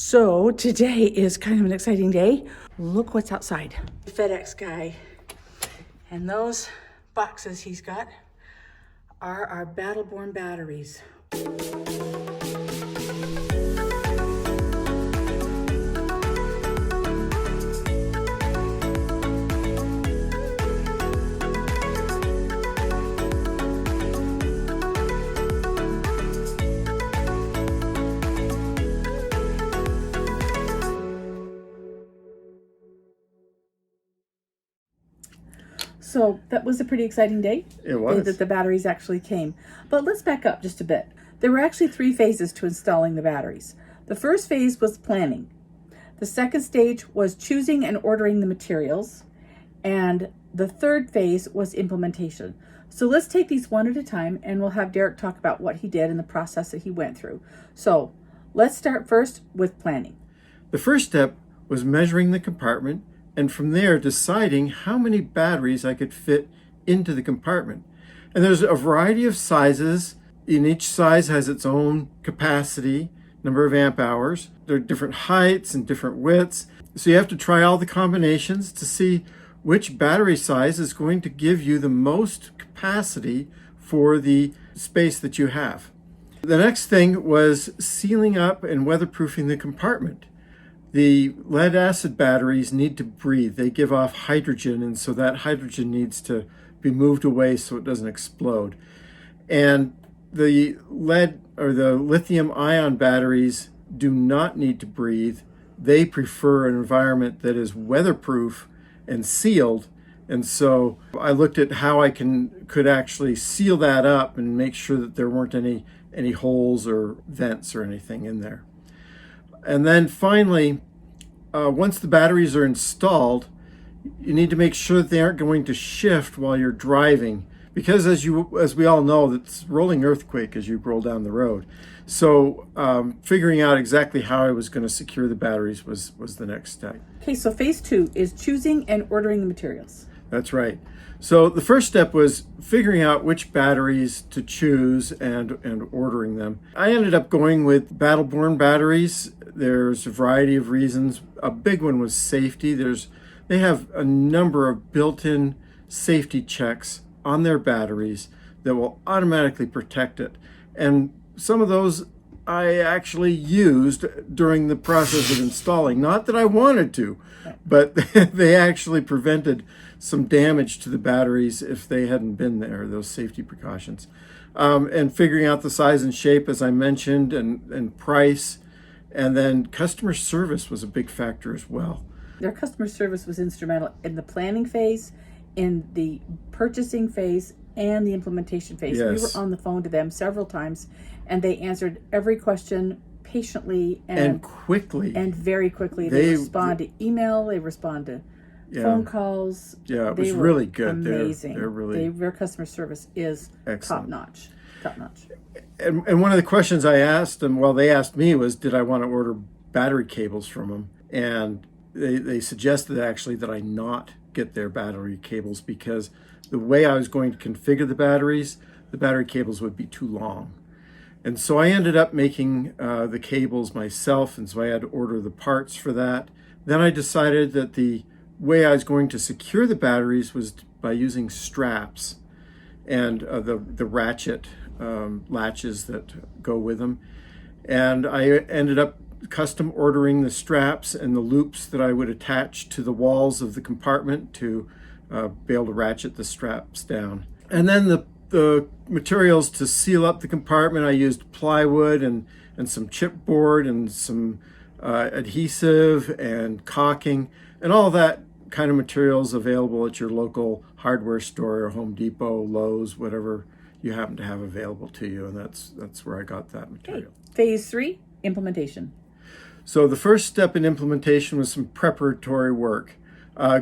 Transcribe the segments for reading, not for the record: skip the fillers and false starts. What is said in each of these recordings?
So today is kind of an exciting day. Look what's outside. The FedEx guy. And those boxes he's got are our Battle-Born batteries. So that was a pretty exciting day. It was. That the batteries actually came. But let's back up just a bit. There were actually 3 phases to installing the batteries. The first phase was planning. The second stage was choosing and ordering the materials. And the third phase was implementation. So let's take these one at a time, and we'll have Derek talk about what he did and the process that he went through. So let's start first with planning. The first step was measuring the compartment, and from there deciding how many batteries I could fit into the compartment. And there's a variety of sizes, and each size has its own capacity, number of amp hours. There are different heights and different widths. So you have to try all the combinations to see which battery size is going to give you the most capacity for the space that you have. The next thing was sealing up and weatherproofing the compartment. The lead acid batteries need to breathe. They give off hydrogen, and so that hydrogen needs to be moved away so it doesn't explode. And the lead or the lithium ion batteries do not need to breathe. They prefer an environment that is weatherproof and sealed. And so I looked at how I could actually seal that up and make sure that there weren't any holes or vents or anything in there. And then finally, once the batteries are installed, you need to make sure that they aren't going to shift while you're driving, because as we all know, it's rolling earthquake as you roll down the road. So figuring out exactly how I was going to secure the batteries was the next step. Okay, so phase 2 is choosing and ordering the materials. That's right. So the first step was figuring out which batteries to choose and ordering them. I ended up going with Battle-Born batteries. There's a variety of reasons. A big one was safety. They have a number of built-in safety checks on their batteries that will automatically protect it. And some of those I actually used during the process of installing. Not that I wanted to, but they actually prevented some damage to the batteries if they hadn't been there, those safety precautions. And figuring out the size and shape, as I mentioned, and price. And then customer service was a big factor as well. Their customer service was instrumental in the planning phase, in the purchasing phase, and the implementation phase. Yes. We were on the phone to them several times, and they answered every question patiently and quickly. And very quickly. They respond to email, they respond to phone calls. Yeah, it was really good. Amazing. They're really, their customer service is excellent. Top notch. And one of the questions I asked them, well, they asked me, was did I want to order battery cables from them? And they suggested actually that I not get their battery cables, because the way I was going to configure the battery cables would be too long. And so I ended up making the cables myself, and so I had to order the parts for that. Then I decided that the way I was going to secure the batteries was by using straps and the ratchet latches that go with them. And I ended up custom ordering the straps and the loops that I would attach to the walls of the compartment to be able to ratchet the straps down. And then the materials to seal up the compartment, I used plywood and some chipboard and some adhesive and caulking, and all that kind of materials available at your local hardware store or Home Depot, Lowe's, whatever you happen to have available to you. And that's where I got that material. Okay. Phase 3, implementation. So the first step in implementation was some preparatory work.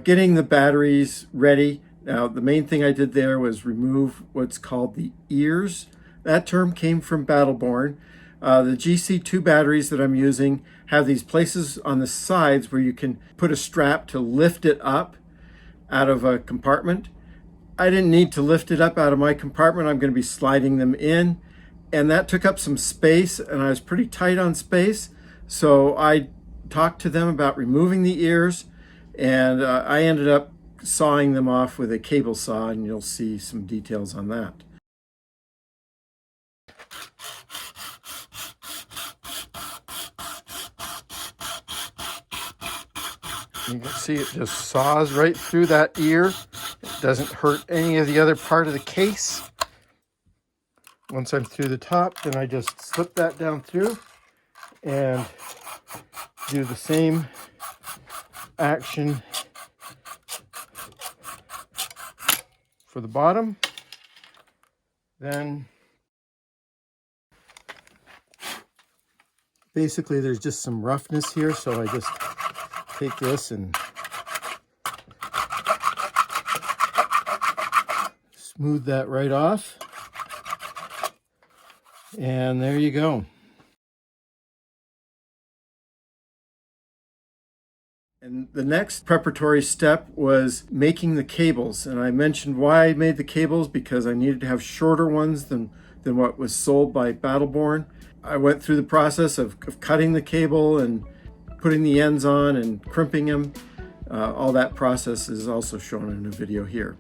Getting the batteries ready. Now, the main thing I did there was remove what's called the ears. That term came from Battle-Born. The GC2 batteries that I'm using have these places on the sides where you can put a strap to lift it up out of a compartment. I didn't need to lift it up out of my compartment. I'm going to be sliding them in. And that took up some space, and I was pretty tight on space. So I talked to them about removing the ears, and I ended up sawing them off with a cable saw, and you'll see some details on that. You can see it just saws right through that ear. It doesn't hurt any of the other part of the case. Once I'm through the top, then I just slip that down through and do the same action for the bottom. Then basically there's just some roughness here, so I just take this and smooth that right off. And there you go. And the next preparatory step was making the cables. And I mentioned why I made the cables, because I needed to have shorter ones than what was sold by Battleborn. I went through the process of cutting the cable and putting the ends on and crimping them. All that process is also shown in a video here.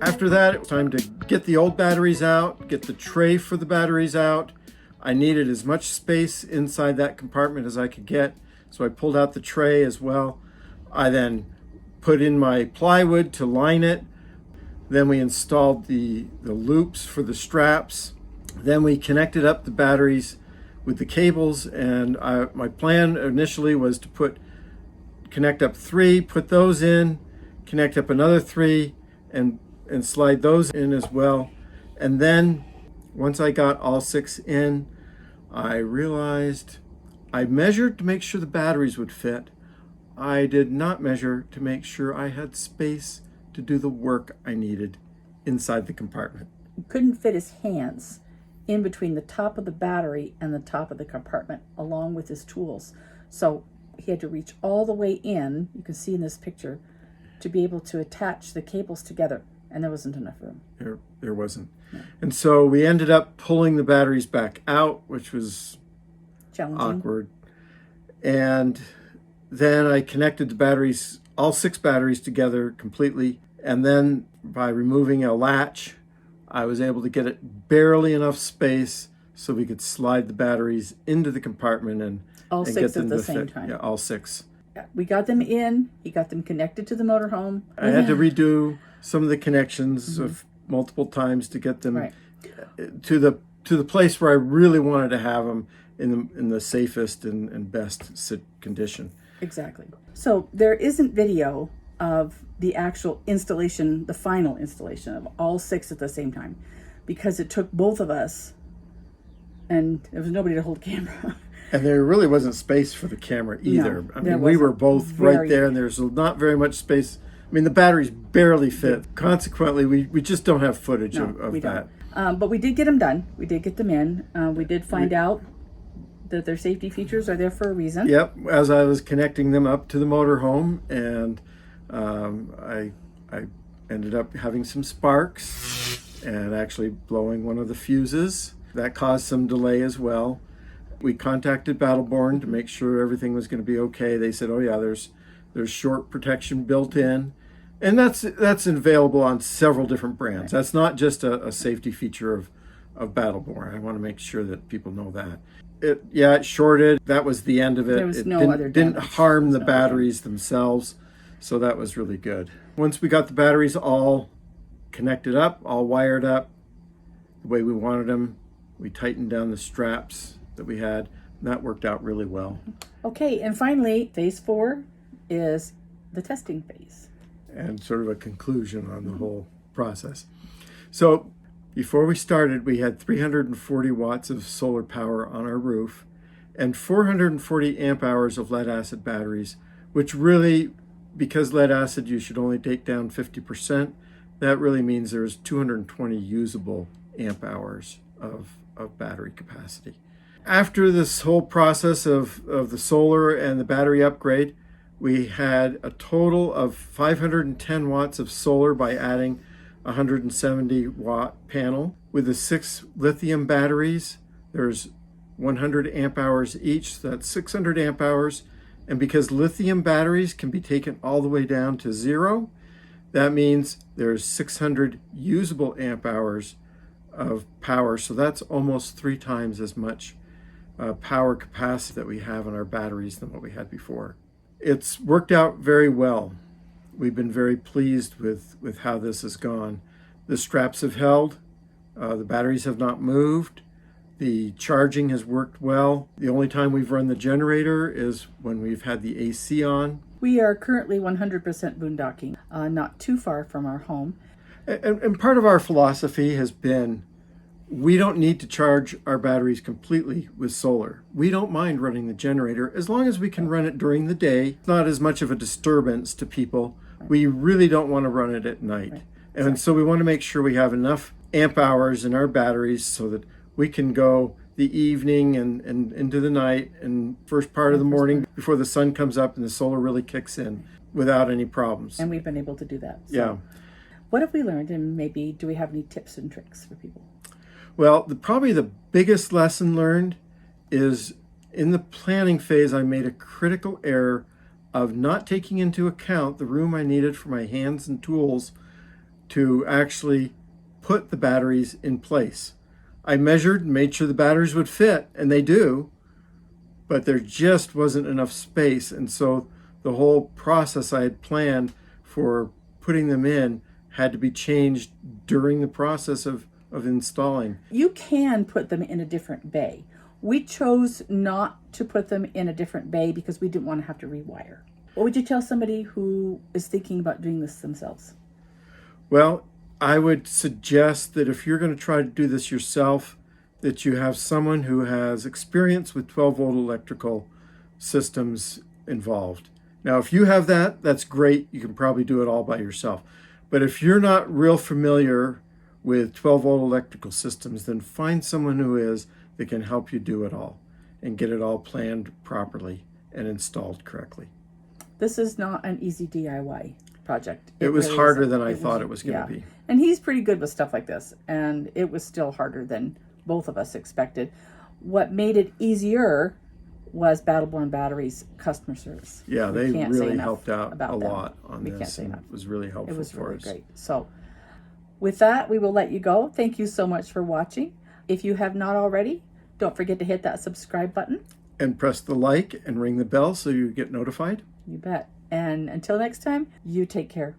After that, it was time to get the old batteries out, get the tray for the batteries out. I needed as much space inside that compartment as I could get, so I pulled out the tray as well. I then put in my plywood to line it. Then we installed the loops for the straps. Then we connected up the batteries with the cables, and my plan initially was to connect up 3, put those in, connect up another 3, and slide those in as well. And then once I got all 6 in, I realized I measured to make sure the batteries would fit. I did not measure to make sure I had space to do the work I needed inside the compartment. He couldn't fit his hands in between the top of the battery and the top of the compartment along with his tools. So he had to reach all the way in, you can see in this picture, to be able to attach the cables together. And there wasn't enough room. There wasn't. No. And so we ended up pulling the batteries back out, which was Challenging. awkward. And then I connected the batteries, all 6 batteries together completely. And then by removing a latch, I was able to get it barely enough space so we could slide the batteries into the compartment and All and 6 get them at the to same fit. time. Yeah, all 6. Yeah, we got them in. He got them connected to the motorhome. I had to redo some of the connections of multiple times to get them Right. to the place where I really wanted to have them in the safest and best condition. Exactly. So there isn't video of the actual installation, the final installation of all 6 at the same time, because it took both of us, and there was nobody to hold the camera. And there really wasn't space for the camera either. No, I there mean, we were wasn't. both right there, and there's not very much space. I mean, the batteries barely fit. Consequently, we just don't have footage of we that. don't. But we did get them done. We did get them in. We did find out that their safety features are there for a reason. Yep, as I was connecting them up to the motorhome, and I ended up having some sparks. and actually blowing one of the fuses. That caused some delay as well. We contacted Battleborn to make sure everything was going to be okay. They said, oh yeah, there's short protection built in. And that's available on several different brands. That's not just a safety feature of Battleborn. I want to make sure that people know that. It shorted. That was the end of it. There was It no didn't, other didn't damage. harm the So, batteries themselves. So that was really good. Once we got the batteries all connected up, all wired up the way we wanted them, we tightened down the straps that we had, and that worked out really well. Okay, and finally, phase 4 is the testing phase. And sort of a conclusion on the whole process. So before we started, we had 340 watts of solar power on our roof and 440 amp hours of lead acid batteries, which really, because lead acid you should only take down 50%, that really means there's 220 usable amp hours of battery capacity. After this whole process of the solar and the battery upgrade, we had a total of 510 watts of solar by adding a 170 watt panel. With the 6 lithium batteries, there's 100 amp hours each, so that's 600 amp hours. And because lithium batteries can be taken all the way down to 0, that means there's 600 usable amp hours of power. So that's almost 3 times as much power capacity that we have in our batteries than what we had before. It's worked out very well. We've been very pleased with how this has gone. The straps have held, the batteries have not moved, the charging has worked well. The only time we've run the generator is when we've had the AC on. We are currently 100% boondocking, not too far from our home. And part of our philosophy has been, we don't need to charge our batteries completely with solar. We don't mind running the generator as long as we can run it during the day. It's not as much of a disturbance to people. We really don't want to run it at night. Right. And so we want to make sure we have enough amp hours in our batteries so that we can go the evening and into the night and first part of the morning before the sun comes up and the solar really kicks in without any problems. And we've been able to do that. So Yeah. what have we learned, and maybe do we have any tips and tricks for people? Well, probably the biggest lesson learned is in the planning phase, I made a critical error of not taking into account the room I needed for my hands and tools to actually put the batteries in place. I measured, made sure the batteries would fit, and they do, but there just wasn't enough space. And so the whole process I had planned for putting them in had to be changed during the process of installing. You can put them in a different bay. We chose not to put them in a different bay because we didn't want to have to rewire. What would you tell somebody who is thinking about doing this themselves? Well, I would suggest that if you're going to try to do this yourself, that you have someone who has experience with 12-volt electrical systems involved. Now, if you have that, that's great. You can probably do it all by yourself. But if you're not real familiar with 12-volt electrical systems, then find someone who is that can help you do it all and get it all planned properly and installed correctly. This is not an easy DIY project. It was really harder isn't. than I thought it was going to be. And he's pretty good with stuff like this, and it was still harder than both of us expected. What made it easier was Battleborn Batteries customer service. Yeah, We they can't say really enough helped out about a them. lot on We this. can't say And enough. it was really helpful It was for really us. great. So with that, we will let you go. Thank you so much for watching. If you have not already, don't forget to hit that subscribe button. And press the like and ring the bell so you get notified. You bet. And until next time, you take care.